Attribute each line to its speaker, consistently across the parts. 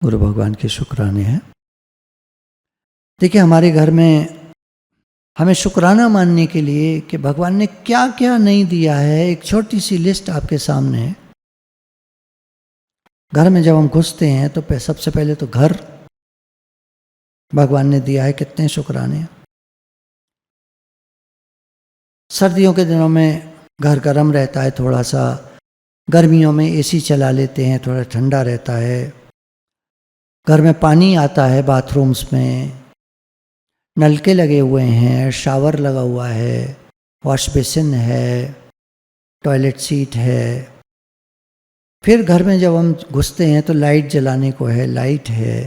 Speaker 1: गुरु भगवान के शुक्राने हैं। देखिए, हमारे घर में हमें शुक्राना मानने के लिए कि भगवान ने क्या क्या नहीं दिया है, एक छोटी सी लिस्ट आपके सामने है। घर में जब हम घुसते हैं तो सबसे पहले तो घर भगवान ने दिया है, कितने शुक्राने। सर्दियों के दिनों में घर गर्म रहता है थोड़ा सा, गर्मियों में एसी चला लेते हैं, थोड़ा ठंडा रहता है। घर में पानी आता है, बाथरूम्स में नलके लगे हुए हैं, शावर लगा हुआ है, वॉश बेसिन है, टॉयलेट सीट है। फिर घर में जब हम घुसते हैं तो लाइट जलाने को है, लाइट है,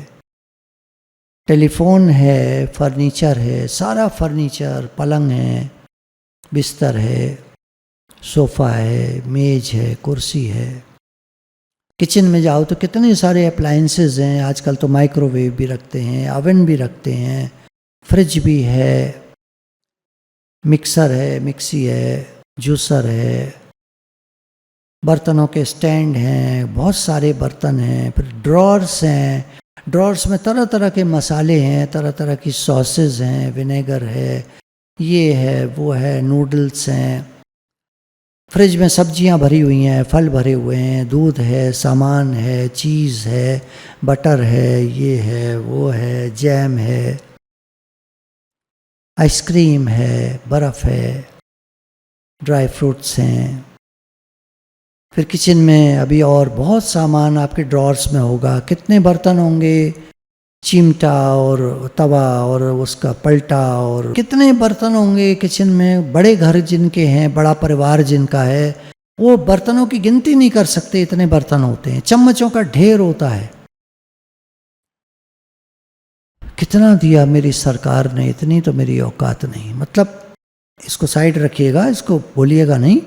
Speaker 1: टेलीफोन है, फर्नीचर है, सारा फर्नीचर, पलंग है, बिस्तर है, सोफ़ा है, मेज है, कुर्सी है। किचन में जाओ तो कितने सारे अप्लायंसेस हैं। आजकल तो माइक्रोवेव भी रखते हैं, ओवन भी रखते हैं, फ्रिज भी है, मिक्सर है, मिक्सी है, जूसर है, बर्तनों के स्टैंड हैं, बहुत सारे बर्तन हैं। फिर ड्रॉर्स हैं, ड्रॉर्स में तरह तरह के मसाले हैं, तरह तरह की सॉसेज हैं, विनेगर है, ये है, वो है, नूडल्स हैं। फ्रिज में सब्जियां भरी हुई हैं, फल भरे हुए हैं, दूध है, सामान है, चीज़ है, बटर है, ये है, वो है, जैम है, आइसक्रीम है, बर्फ़ है, ड्राई फ्रूट्स हैं। फिर किचन में अभी और बहुत सामान आपके ड्रॉर्स में होगा। कितने बर्तन होंगे, चिमटा और तवा और उसका पलटा, और कितने बर्तन होंगे किचन में। बड़े घर जिनके हैं, बड़ा परिवार जिनका है, वो बर्तनों की गिनती नहीं कर सकते, इतने बर्तन होते हैं। चम्मचों का ढेर होता है। कितना दिया मेरी सरकार ने, इतनी तो मेरी औकात नहीं। मतलब इसको साइड रखिएगा, इसको बोलिएगा नहीं।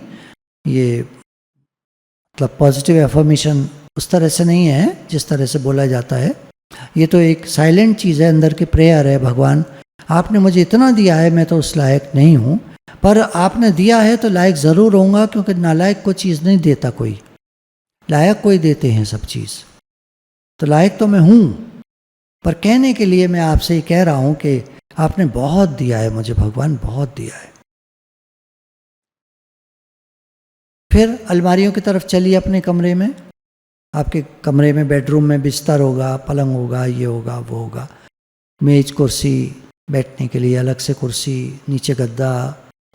Speaker 1: ये मतलब पॉजिटिव एफर्मेशन उस तरह से नहीं है जिस तरह से बोला जाता है। ये तो एक साइलेंट चीज़ है, अंदर की प्रेयर है। भगवान, आपने मुझे इतना दिया है, मैं तो उस लायक नहीं हूँ, पर आपने दिया है तो लायक ज़रूर होऊंगा, क्योंकि नालायक को चीज़ नहीं देता कोई, लायक कोई देते हैं सब चीज़। तो लायक तो मैं हूँ, पर कहने के लिए मैं आपसे ये कह रहा हूँ कि आपने बहुत दिया है मुझे, भगवान बहुत दिया है। फिर अलमारियों की तरफ चलिए अपने कमरे में। आपके कमरे में, बेडरूम में बिस्तर होगा, पलंग होगा, ये होगा, वो होगा, मेज, कुर्सी, बैठने के लिए अलग से कुर्सी, नीचे गद्दा,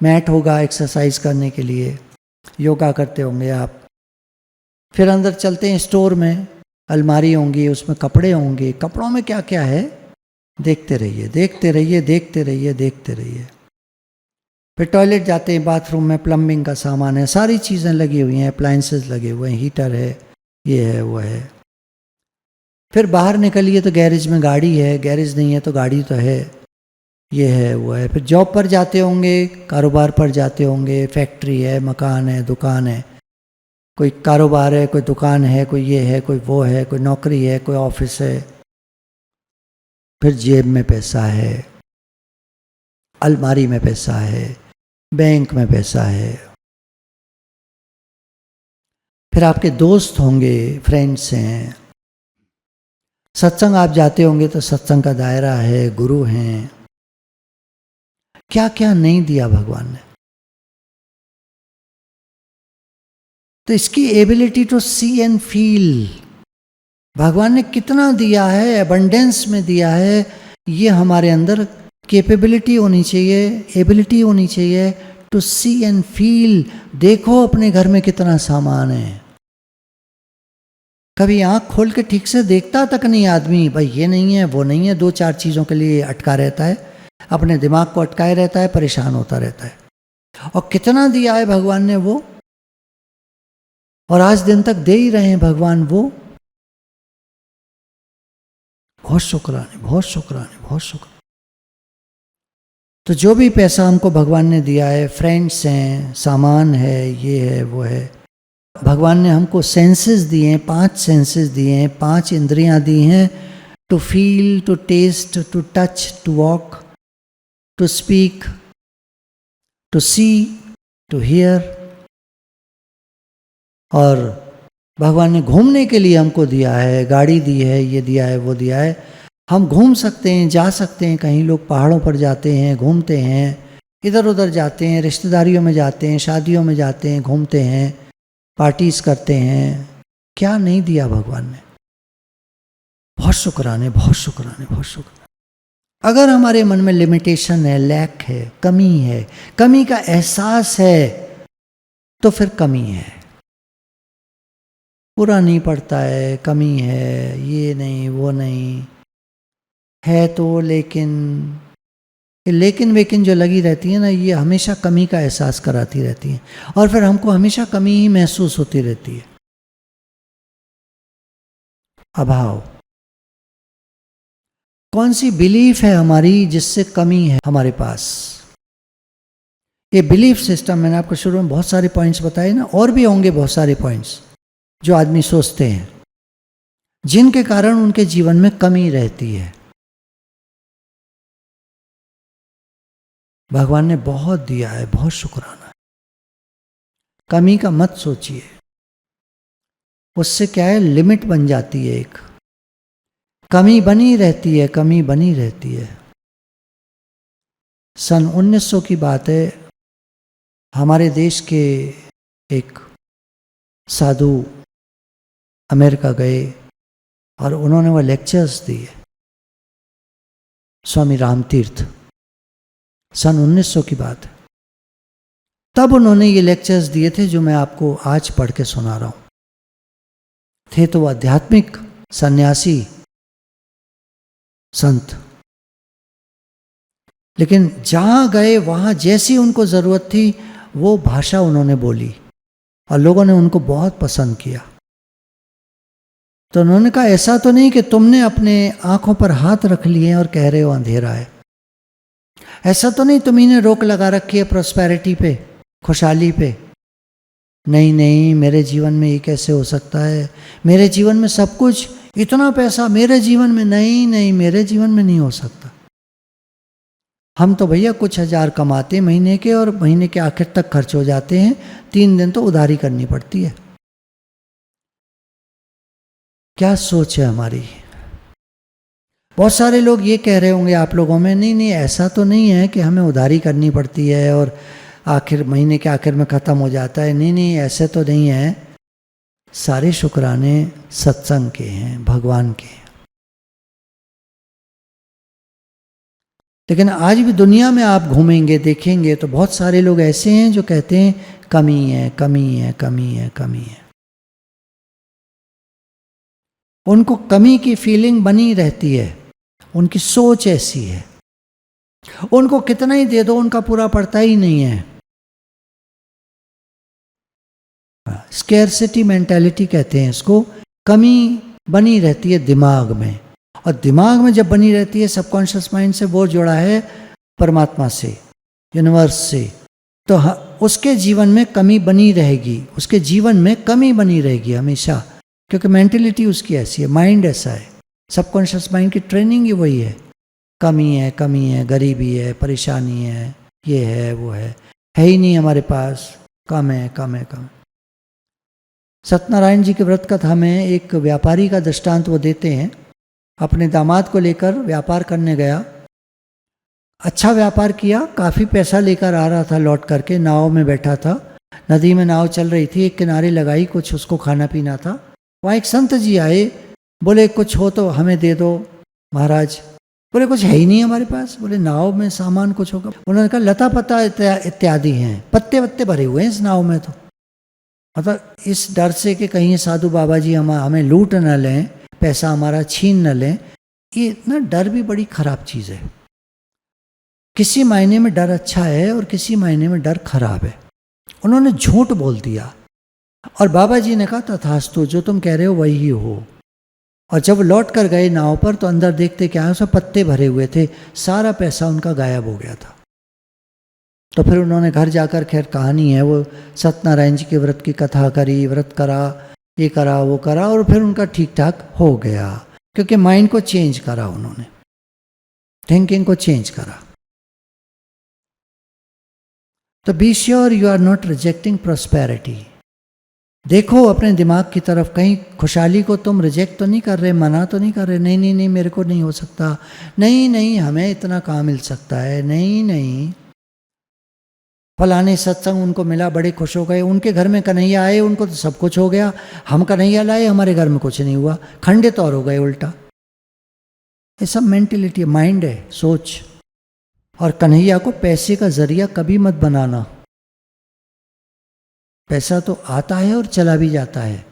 Speaker 1: मैट होगा एक्सरसाइज करने के लिए, योगा करते होंगे आप। फिर अंदर चलते हैं स्टोर में, अलमारी होंगी, उसमें कपड़े होंगे। कपड़ों में क्या क्या है, देखते रहिए, देखते रहिए, देखते रहिए, देखते रहिए। फिर टॉयलेट जाते हैं, बाथरूम में प्लम्बिंग का सामान है, सारी चीज़ें लगी हुई हैं, अप्लायंसेस लगे हुए हैं, हीटर है, ये है, वो है। फिर बाहर निकलिए तो गैरेज में गाड़ी है, गैरेज नहीं है तो गाड़ी तो है, ये है, वो है। फिर जॉब पर जाते होंगे, कारोबार पर जाते होंगे, फैक्ट्री है, मकान है, दुकान है। कोई कारोबार है, कोई दुकान है, कोई ये है, कोई वो है, कोई नौकरी है, कोई ऑफिस है। फिर जेब में पैसा है, अलमारी में पैसा है, बैंक में पैसा है। फिर आपके दोस्त होंगे, फ्रेंड्स हैं। सत्संग आप जाते होंगे तो सत्संग का दायरा है, गुरु हैं। क्या क्या नहीं दिया भगवान ने। तो इसकी ability to see and feel, भगवान ने कितना दिया है, एबंडेंस में दिया है, ये हमारे अंदर कैपेबिलिटी होनी चाहिए, एबिलिटी होनी चाहिए टू सी एंड फील। देखो अपने घर में कितना सामान है। कभी आँख खोल के ठीक से देखता तक नहीं आदमी, भाई ये नहीं है, वो नहीं है, दो चार चीज़ों के लिए अटका रहता है, अपने दिमाग को अटकाए रहता है, परेशान होता रहता है। और कितना दिया है भगवान ने वो, और आज दिन तक दे ही रहे हैं भगवान वो। बहुत शुक्राने, बहुत शुक्राने, बहुत शुक्राने। तो जो भी पैसा हमको भगवान ने दिया है, फ्रेंड्स हैं, सामान है, ये है, वो है। भगवान ने हमको सेंसेस दिए हैं, 5 सेंसेस दिए हैं, 5 इंद्रियां दी हैं, to feel, to taste, to touch, to walk, to speak, to see, to hear और भगवान ने घूमने के लिए हमको दिया है, गाड़ी दी है, ये दिया है, वो दिया है। हम घूम सकते हैं, जा सकते हैं, कहीं लोग पहाड़ों पर जाते हैं, घूमते हैं, इधर उधर जाते हैं, रिश्तेदारियों में जाते हैं, शादियों में जाते हैं, घूमते हैं, पार्टीज करते हैं। क्या नहीं दिया भगवान ने। बहुत शुक्राने, बहुत शुक्राने, बहुत शुक्राने। अगर हमारे मन में लिमिटेशन है, लैक है, कमी है, कमी का एहसास है, तो फिर कमी है। पूरा नहीं पड़ता है, कमी है, ये नहीं वो नहीं है, तो लेकिन वेकिन जो लगी रहती है ना, ये हमेशा कमी का एहसास कराती रहती है, और फिर हमको हमेशा कमी ही महसूस होती रहती है। अभाव। कौन सी बिलीफ है हमारी जिससे कमी है हमारे पास? ये बिलीफ सिस्टम, मैंने आपको शुरू में बहुत सारे पॉइंट्स बताए ना, और भी होंगे बहुत सारे पॉइंट्स जो आदमी सोचते हैं, जिनके कारण उनके जीवन में कमी रहती है। भगवान ने बहुत दिया है, बहुत शुक्राना। कमी का मत सोचिए, उससे क्या है, लिमिट बन जाती है, एक कमी बनी रहती है, कमी बनी रहती है। सन 1900 की बात है, हमारे देश के एक साधु अमेरिका गए और उन्होंने वह लेक्चर्स दिए, स्वामी रामतीर्थ, सन 1900 की बात है। तब उन्होंने ये लेक्चर्स दिए थे जो मैं आपको आज पढ़ के सुना रहा हूं। थे तो आध्यात्मिक सन्यासी संत, लेकिन जहां गए वहां जैसी उनको जरूरत थी वो भाषा उन्होंने बोली और लोगों ने उनको बहुत पसंद किया। तो उन्होंने कहा, ऐसा तो नहीं कि तुमने अपने आंखों पर हाथ रख लिए और कह रहे हो अंधेरा है। ऐसा तो नहीं तुम्ही ने रोक लगा रखी है प्रॉस्पेरिटी पे, खुशहाली पे। नहीं नहीं, मेरे जीवन में ये कैसे हो सकता है, मेरे जीवन में सब कुछ, इतना पैसा मेरे जीवन में, नहीं नहीं, मेरे जीवन में नहीं हो सकता। हम तो भैया कुछ हजार कमाते महीने के, और महीने के आखिर तक खर्च हो जाते हैं, 3 दिन तो उधारी करनी पड़ती है। क्या सोच है हमारी? बहुत सारे लोग ये कह रहे होंगे आप लोगों में, नहीं नहीं, ऐसा तो नहीं है कि हमें उधारी करनी पड़ती है और आखिर महीने के आखिर में ख़त्म हो जाता है। नहीं नहीं, ऐसे तो नहीं है। सारे शुक्राने सत्संग के हैं, भगवान के। लेकिन आज भी दुनिया में आप घूमेंगे, देखेंगे तो बहुत सारे लोग ऐसे हैं जो कहते हैं कमी है, कमी है, कमी है, कमी है। उनको कमी की फीलिंग बनी रहती है, उनकी सोच ऐसी है। उनको कितना ही दे दो उनका पूरा पड़ता ही नहीं है। स्केर्सिटी मेंटालिटी कहते हैं इसको। कमी बनी रहती है दिमाग में, और दिमाग में जब बनी रहती है, सबकॉन्शियस माइंड से वो जुड़ा है परमात्मा से, यूनिवर्स से, तो उसके जीवन में कमी बनी रहेगी, उसके जीवन में कमी बनी रहेगी हमेशा, क्योंकि मेंटेलिटी उसकी ऐसी है, माइंड ऐसा है। सबकॉन्शियस माइंड की ट्रेनिंग ही वही है, कमी है, कमी है, गरीबी है, परेशानी है, ये है, वो है ही नहीं हमारे पास, कम है, कम है, कम है। सत्यनारायण जी के व्रत कथा में एक व्यापारी का दृष्टांत वो देते हैं। अपने दामाद को लेकर व्यापार करने गया, अच्छा व्यापार किया, काफ़ी पैसा लेकर आ रहा था, लौट करके नाव में बैठा था, नदी में नाव चल रही थी, एक किनारे लगाई, कुछ उसको खाना पीना था। वहाँ एक संत जी आए, बोले कुछ हो तो हमें दे दो महाराज। बोले कुछ है ही नहीं हमारे पास। बोले नाव में सामान कुछ होगा? उन्होंने कहा लता पत्ता इत्यादि हैं, पत्ते वत्ते भरे हुए हैं इस नाव में। तो मतलब इस डर से कि कहीं साधु बाबा जी हमें लूट न लें, पैसा हमारा छीन न लें, ये ना डर भी बड़ी खराब चीज़ है। किसी मायने में डर अच्छा है और किसी मायने में डर खराब है। उन्होंने झूठ बोल दिया और बाबा जी ने कहा तथास्तु, जो तुम कह रहे हो वही ही हो। और जब लौट कर गए नाव पर तो अंदर देखते क्या है, उसमें पत्ते भरे हुए थे, सारा पैसा उनका गायब हो गया था। तो फिर उन्होंने घर जाकर, खैर कहानी है वो, सत्यनारायण जी के व्रत की कथा करी, व्रत करा, ये करा, वो करा, और फिर उनका ठीक ठाक हो गया, क्योंकि माइंड को चेंज करा उन्होंने, थिंकिंग को चेंज करा। तो be sure you are not rejecting prosperity, देखो अपने दिमाग की तरफ, कहीं खुशहाली को तुम रिजेक्ट तो नहीं कर रहे, मना तो नहीं कर रहे, नहीं नहीं नहीं मेरे को नहीं हो सकता, नहीं नहीं हमें इतना कहाँ मिल सकता है, नहीं नहीं फलाने सत्संग उनको मिला बड़े खुश हो गए, उनके घर में कन्हैया आए उनको तो सब कुछ हो गया, हम कन्हैया लाए हमारे घर में कुछ नहीं हुआ, खंडित और हो गए उल्टा। ये सब मेंटेलिटी माइंड है, सोच। और कन्हैया को पैसे का जरिया कभी मत बनाना। पैसा तो आता है और चला भी जाता है,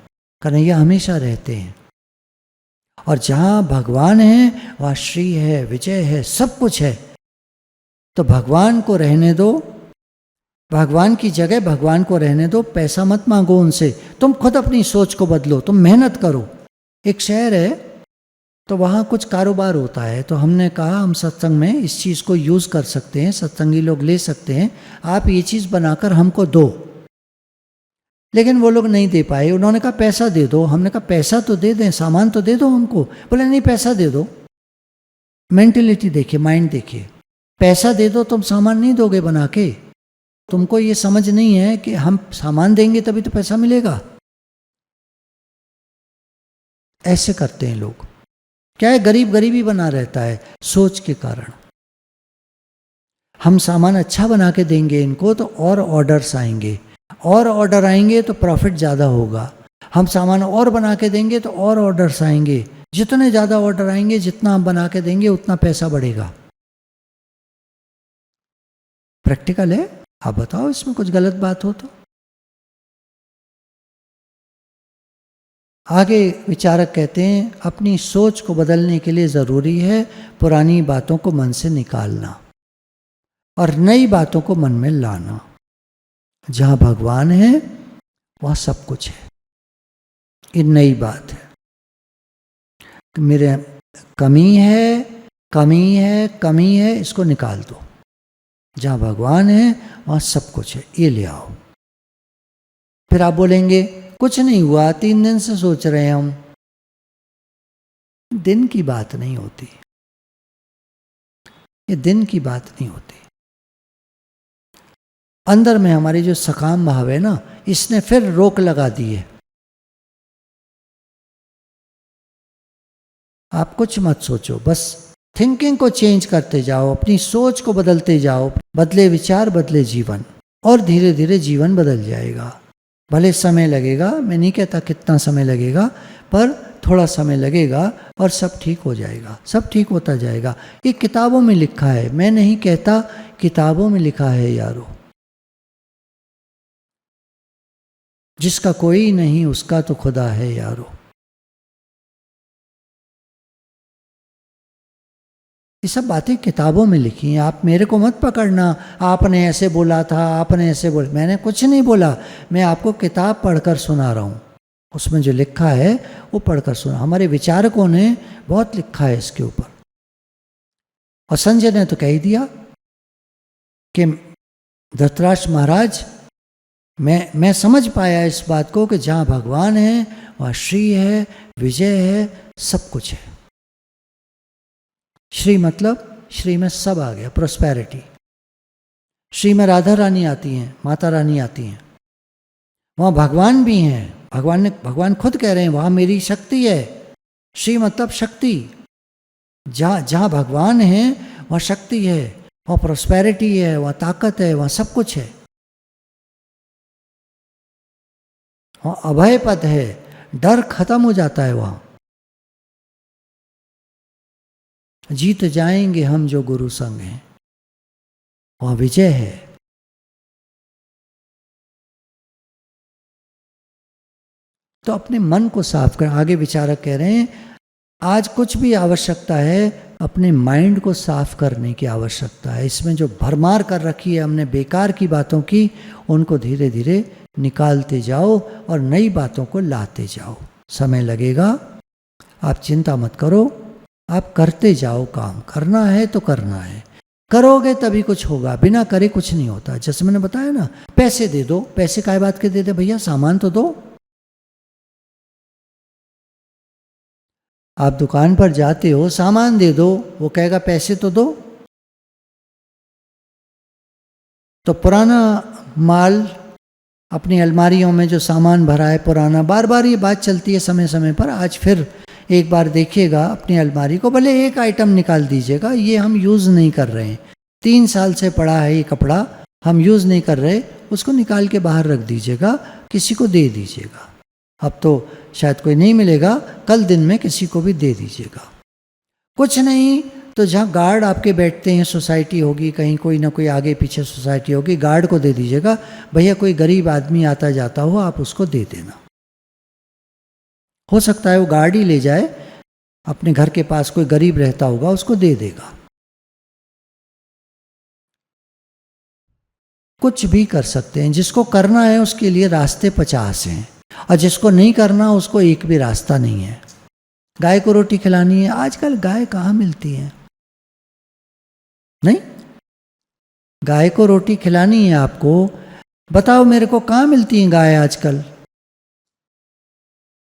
Speaker 1: कन्हैया हमेशा रहते हैं। और जहां भगवान है वहां श्री है, विजय है, सब कुछ है। तो भगवान को रहने दो, भगवान की जगह भगवान को रहने दो, पैसा मत मांगो उनसे, तुम खुद अपनी सोच को बदलो, तुम मेहनत करो। एक शहर है तो वहाँ कुछ कारोबार होता है, तो हमने कहा हम सत्संग में इस चीज़ को यूज़ कर सकते हैं, सत्संगी लोग ले सकते हैं, आप ये चीज़ बनाकर हमको दो। लेकिन वो लोग नहीं दे पाए, उन्होंने कहा पैसा दे दो। हमने कहा पैसा तो दे दें, सामान तो दे दो हमको। बोले नहीं पैसा दे दो। मेंटेलिटी देखिए, माइंड देखिए, पैसा दे दो तुम सामान नहीं दोगे बना के। तुमको ये समझ नहीं है कि हम सामान देंगे तभी तो पैसा मिलेगा। ऐसे करते हैं लोग। क्या है, गरीब गरीबी बना रहता है सोच के कारण। हम सामान अच्छा बना के देंगे इनको तो और ऑर्डर्स आएंगे, और ऑर्डर आएंगे तो प्रॉफिट ज़्यादा होगा। हम सामान और बना के देंगे तो और ऑर्डर्स आएंगे, जितने ज़्यादा ऑर्डर आएंगे जितना हम बना के देंगे उतना पैसा बढ़ेगा। प्रैक्टिकल है, आप बताओ इसमें कुछ गलत बात हो तो। आगे विचारक कहते हैं अपनी सोच को बदलने के लिए ज़रूरी है पुरानी बातों को मन से निकालना और नई बातों को मन में लाना। जहाँ भगवान है वहाँ सब कुछ है। ये नई बात है, मेरे कमी है, कमी है, कमी है, इसको निकाल दो। जहाँ भगवान है वहाँ सब कुछ है, ये ले आओ। फिर आप बोलेंगे कुछ नहीं हुआ, 3 दिन से सोच रहे हैं हम। दिन की बात नहीं होती, ये दिन की बात नहीं होती। अंदर में हमारी जो सकाम भाव है ना, इसने फिर रोक लगा दी है। आप कुछ मत सोचो, बस थिंकिंग को चेंज करते जाओ, अपनी सोच को बदलते जाओ। बदले विचार बदले जीवन, और धीरे धीरे जीवन बदल जाएगा। भले समय लगेगा, मैं नहीं कहता कितना समय लगेगा, पर थोड़ा समय लगेगा और सब ठीक हो जाएगा, सब ठीक होता जाएगा। ये किताबों में लिखा है, मैं नहीं कहता, किताबों में लिखा है यारो। जिसका कोई नहीं उसका तो खुदा है यारो। ये सब बातें किताबों में लिखी हैं, आप मेरे को मत पकड़ना, आपने ऐसे बोला था, आपने ऐसे बोला। मैंने कुछ नहीं बोला, मैं आपको किताब पढ़कर सुना रहा हूँ। उसमें जो लिखा है वो पढ़कर सुना। हमारे विचारकों ने बहुत लिखा है इसके ऊपर। और संजय ने तो कह ही दिया कि धृतराष्ट्र महाराज, मैं समझ पाया इस बात को कि जहाँ भगवान है वहाँ श्री है, विजय है, सब कुछ है। श्री मतलब श्री में सब आ गया, प्रोस्पेरिटी। श्री में राधा रानी आती हैं, माता रानी आती हैं, वहाँ भगवान भी हैं। भगवान खुद कह रहे हैं वहाँ मेरी शक्ति है। श्री मतलब शक्ति। जहाँ भगवान है वहाँ शक्ति है, वहाँ प्रोस्पेरिटी है, वहाँ ताकत है, वहाँ सब कुछ है। वहाँ अभय पद है, डर खत्म हो जाता है। वहाँ जीत जाएंगे हम जो गुरु संग हैं, वहाँ विजय है। तो अपने मन को साफ कर। आगे विचारक कह रहे हैं आज कुछ भी आवश्यकता है, अपने माइंड को साफ करने की आवश्यकता है। इसमें जो भरमार कर रखी है हमने बेकार की बातों की, उनको धीरे धीरे निकालते जाओ और नई बातों को लाते जाओ। समय लगेगा, आप चिंता मत करो, आप करते जाओ। काम करना है तो करना है, करोगे तभी कुछ होगा, बिना करे कुछ नहीं होता। जैसे मैंने बताया ना, पैसे दे दो, पैसे काय बात के दे दे भैया, सामान तो दो। आप दुकान पर जाते हो, सामान दे दो, वो कहेगा पैसे तो दो। तो पुराना माल अपनी अलमारियों में जो सामान भरा है पुराना, बार बार ये बात चलती है समय समय पर। आज फिर एक बार देखिएगा अपनी अलमारी को, भले एक आइटम निकाल दीजिएगा, ये हम यूज़ नहीं कर रहे हैं, 3 साल से पड़ा है ये कपड़ा, हम यूज़ नहीं कर रहे, उसको निकाल के बाहर रख दीजिएगा, किसी को दे दीजिएगा। अब तो शायद कोई नहीं मिलेगा, कल दिन में किसी को भी दे दीजिएगा। कुछ नहीं तो जहाँ गार्ड आपके बैठते हैं, सोसाइटी होगी कहीं, कोई ना कोई आगे पीछे सोसाइटी होगी, गार्ड को दे दीजिएगा, भैया कोई गरीब आदमी आता जाता हो आप उसको दे देना। हो सकता है वो गार्ड ही ले जाए, अपने घर के पास कोई गरीब रहता होगा उसको दे देगा। कुछ भी कर सकते हैं, जिसको करना है उसके लिए रास्ते 50 हैं, और जिसको नहीं करना उसको एक भी रास्ता नहीं है। गाय को रोटी खिलानी है, आजकल गाय कहाँ मिलती है? नहीं, गाय को रोटी खिलानी है आपको, बताओ मेरे को कहाँ मिलती है गाय आजकल?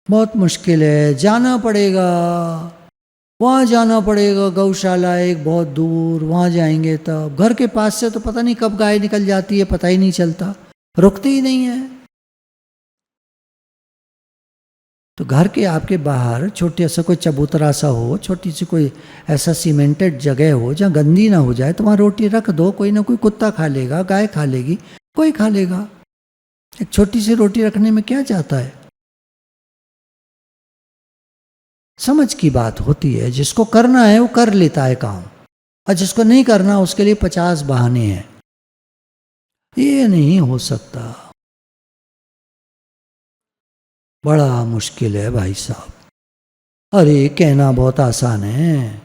Speaker 1: बहुत मुश्किल है, जाना पड़ेगा, वहाँ जाना पड़ेगा, गौशाला एक बहुत दूर, वहाँ जाएंगे तब। घर के पास से तो पता नहीं कब गाय निकल जाती है, पता ही नहीं चलता, रुकती ही नहीं है। तो घर के आपके बाहर छोटे सा कोई चबूतरा सा हो, छोटी सी कोई ऐसा सीमेंटेड जगह हो जहाँ गंदी ना हो जाए, तो वहाँ रोटी रख दो, कोई ना कोई कुत्ता खा लेगा, गाय खा लेगी, कोई खा लेगा। एक छोटी सी रोटी रखने में क्या जाता है? समझ की बात होती है, जिसको करना है वो कर लेता है काम, और जिसको नहीं करना उसके लिए 50 बहाने हैं। ये नहीं हो सकता, बड़ा मुश्किल है भाई साहब। अरे कहना बहुत आसान है,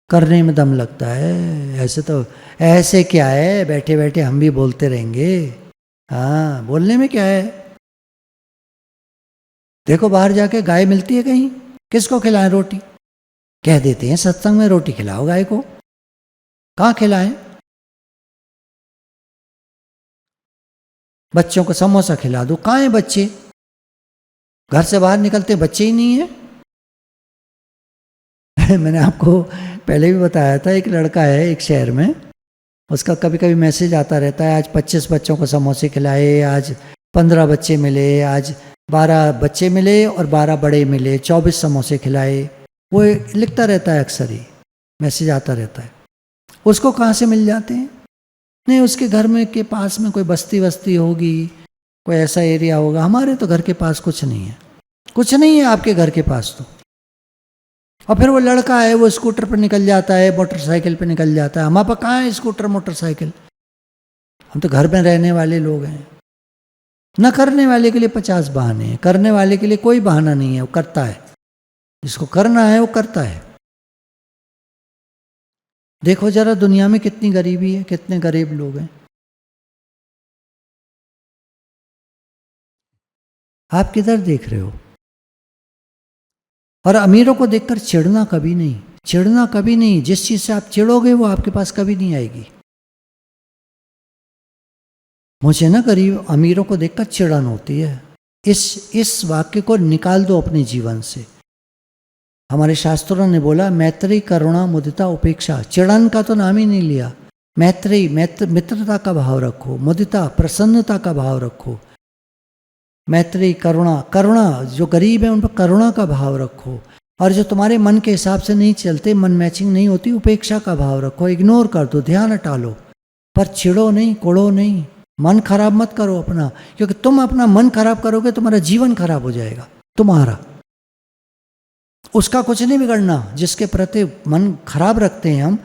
Speaker 1: करने में दम लगता है। ऐसे तो ऐसे क्या है, बैठे बैठे हम भी बोलते रहेंगे, हाँ बोलने में क्या है? देखो बाहर जाके गाय मिलती है कहीं, किसको खिलाएं रोटी? कह देते हैं सत्संग में रोटी खिलाओ गाय को, कहाँ खिलाएं? बच्चों को समोसा खिला दो, कहाँ है बच्चे? घर से बाहर निकलते बच्चे ही नहीं है। मैंने आपको पहले भी बताया था, एक लड़का है एक शहर में, उसका कभी कभी मैसेज आता रहता है, आज 25 बच्चों को समोसे खिलाए, आज 15 बच्चे मिले, आज 12 बच्चे मिले और 12 बड़े मिले, 24 समोसे खिलाए। वो लिखता रहता है, अक्सर ही मैसेज आता रहता है। उसको कहाँ से मिल जाते हैं? नहीं, उसके घर में के पास में कोई बस्ती होगी, कोई ऐसा एरिया होगा। हमारे तो घर के पास कुछ नहीं है, कुछ नहीं है आपके घर के पास तो। और फिर वो लड़का है, वो स्कूटर पर निकल जाता है, मोटरसाइकिल पर निकल जाता है। हमारे पास कहाँ है स्कूटर मोटरसाइकिल? हम तो घर में रहने वाले लोग हैं। न करने वाले के लिए 50 बहाने हैं, करने वाले के लिए कोई बहाना नहीं है, वो करता है, जिसको करना है वो करता है। देखो जरा दुनिया में कितनी गरीबी है, कितने गरीब लोग हैं। आप किधर देख रहे हो? और अमीरों को देखकर चिढ़ना कभी नहीं, चिढ़ना कभी नहीं। जिस चीज से आप चिढ़ोगे वो आपके पास कभी नहीं आएगी। मुझे ना गरीब अमीरों को देखकर चिढ़न होती है। इस वाक्य को निकाल दो अपने जीवन से। हमारे शास्त्रों ने बोला, मैत्री करुणा मुदिता उपेक्षा। चिढ़न का तो नाम ही नहीं लिया। मैत्री मित्रता का भाव रखो, मुदिता प्रसन्नता का भाव रखो, मैत्री करुणा जो गरीब है उन पर करुणा का भाव रखो, और जो तुम्हारे मन के हिसाब से नहीं चलते, मन मैचिंग नहीं होती, उपेक्षा का भाव रखो। इग्नोर कर दो, ध्यान हटा लो, पर चिढ़ो नहीं, कुढ़ो नहीं, मन खराब मत करो अपना, क्योंकि तुम अपना मन खराब करोगे तुम्हारा जीवन खराब हो जाएगा तुम्हारा। उसका कुछ नहीं बिगड़ना जिसके प्रति मन खराब रखते हैं हम।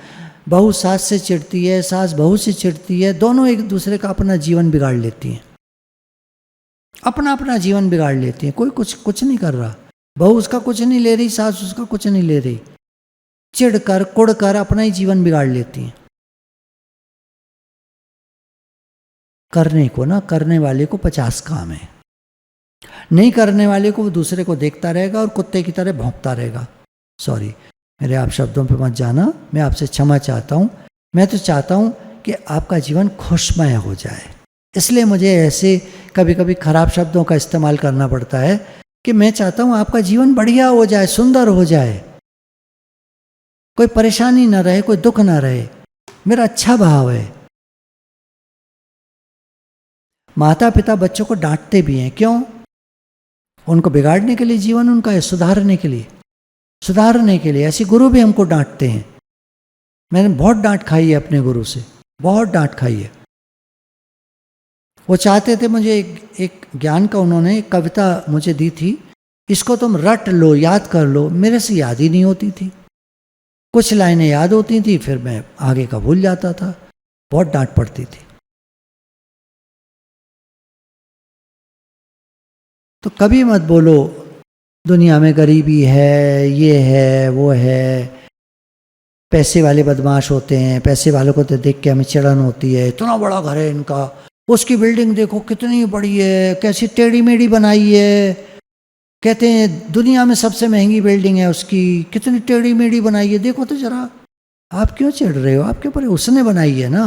Speaker 1: बहू सास से चिढ़ती है, सास बहू से चिढ़ती है, दोनों एक दूसरे का अपना जीवन बिगाड़ लेती हैं, अपना अपना जीवन बिगाड़ लेती हैं। कोई कुछ नहीं कर रहा, बहू उसका कुछ नहीं ले रही, सास उसका कुछ नहीं ले रही, चिढ़ कर कुड़ कर अपना ही जीवन बिगाड़ लेती हैं। करने को ना, करने वाले को 50 काम है, नहीं करने वाले को वो दूसरे को देखता रहेगा और कुत्ते की तरह भौंकता रहेगा। सॉरी, मेरे आप शब्दों पे मत जाना, मैं आपसे क्षमा चाहता हूँ। मैं तो चाहता हूँ कि आपका जीवन खुशमय हो जाए, इसलिए मुझे ऐसे कभी कभी खराब शब्दों का इस्तेमाल करना पड़ता है कि मैं चाहता हूँ आपका जीवन बढ़िया हो जाए, सुंदर हो जाए, कोई परेशानी ना रहे, कोई दुख ना रहे। मेरा अच्छा भाव है। माता पिता बच्चों को डांटते भी हैं, क्यों? उनको बिगाड़ने के लिए जीवन उनका है, सुधारने के लिए, सुधारने के लिए। ऐसे गुरु भी हमको डांटते हैं। मैंने बहुत डांट खाई है अपने गुरु से, बहुत डांट खाई है। वो चाहते थे मुझे एक ज्ञान का, उन्होंने एक कविता मुझे दी थी, इसको तुम रट लो, याद कर लो। मेरे से याद ही नहीं होती थी। कुछ लाइनें याद होती थी, फिर मैं आगे का भूल जाता था। बहुत डांट पड़ती थी। तो कभी मत बोलो दुनिया में गरीबी है, ये है, वो है, पैसे वाले बदमाश होते हैं, पैसे वालों को तो देख के हमें चिढ़न होती है, इतना बड़ा घर है इनका, उसकी बिल्डिंग देखो कितनी बड़ी है, कैसी टेढ़ी मेढ़ी बनाई है, कहते हैं दुनिया में सबसे महंगी बिल्डिंग है उसकी, कितनी टेढ़ी मेढ़ी बनाई है, देखो तो जरा। आप क्यों चिढ़ रहे हो? आपके ऊपर उसने बनाई है ना,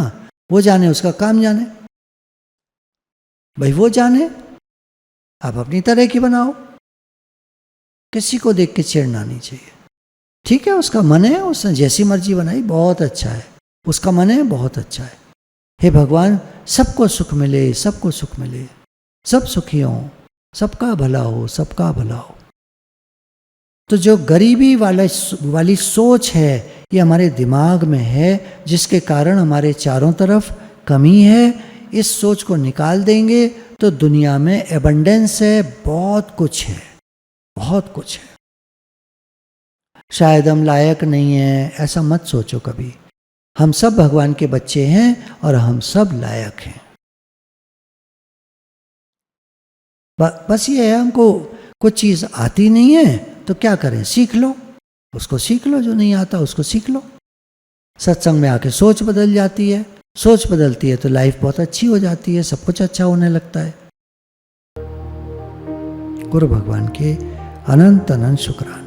Speaker 1: वो जाने, उसका काम जाने भाई, वो जाने। आप अपनी तरह की बनाओ, किसी को देख के चिढ़ना नहीं चाहिए। ठीक है, उसका मन है, उसने जैसी मर्जी बनाई, बहुत अच्छा है, उसका मन है, बहुत अच्छा है। हे भगवान, सबको सुख मिले, सबको सुख मिले, सब सुखी हों, सबका भला हो, सबका भला हो। तो जो गरीबी वाली सोच है, ये हमारे दिमाग में है, जिसके कारण हमारे चारों तरफ कमी है। इस सोच को निकाल देंगे तो दुनिया में एबंडेंस है, बहुत कुछ है, बहुत कुछ है। शायद हम लायक नहीं हैं, ऐसा मत सोचो कभी। हम सब भगवान के बच्चे हैं और हम सब लायक हैं। बस ये है, हमको कुछ चीज़ आती नहीं है तो क्या करें? सीख लो, उसको सीख लो। जो नहीं आता उसको सीख लो। सत्संग में आके सोच बदल जाती है, सोच बदलती है तो लाइफ बहुत अच्छी हो जाती है, सब कुछ अच्छा होने लगता है। गुरु भगवान के अनंत अनंत शुक्राना।